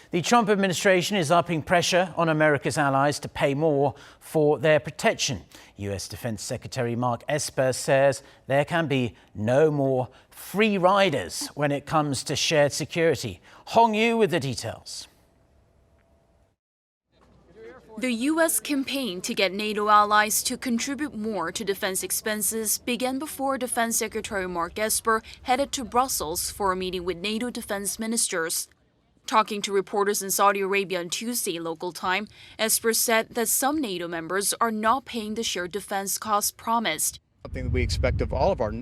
The Trump administration is upping pressure on America's allies to pay more for their protection. US Defense Secretary Mark Esper says there can be no more free riders when it comes to shared security. Hong Yu with the details. The U.S. campaign to get NATO allies to contribute more to defense expenses began before Defense Secretary Mark Esper headed to Brussels for a meeting with NATO defense ministers. Talking to reporters in Saudi Arabia on Tuesday local time, Esper said that some NATO members are not paying the shared defense costs promised. Something that we expect of all of our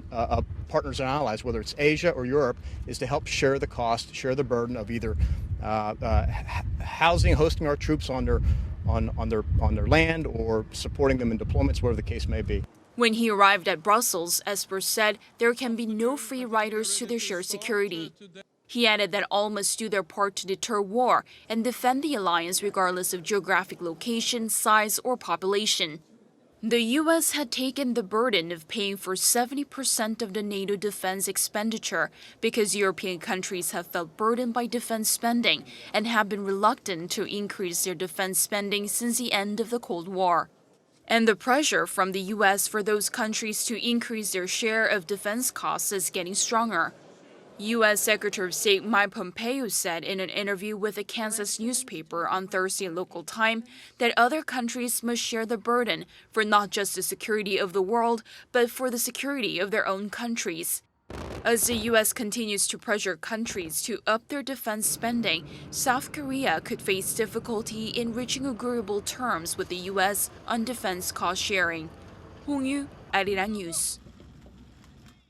partners and allies, whether it's Asia or Europe, is to help share the cost, share the burden of either housing, hosting our troops on their land, or supporting them in deployments, whatever the case may be. When he arrived at Brussels, Esper said there can be no free riders to their shared security. He added that all must do their part to deter war and defend the alliance regardless of geographic location, size, or population. The U.S. had taken the burden of paying for 70% of the NATO defense expenditure because European countries have felt burdened by defense spending and have been reluctant to increase their defense spending since the end of the Cold War. And the pressure from the U.S. for those countries to increase their share of defense costs is getting stronger. U.S. Secretary of State Mike Pompeo said in an interview with a Kansas newspaper on Thursday local time that other countries must share the burden for not just the security of the world, but for the security of their own countries. As the U.S. continues to pressure countries to up their defense spending, South Korea could face difficulty in reaching agreeable terms with the U.S. on defense cost sharing. Hong Yu, Arirang News.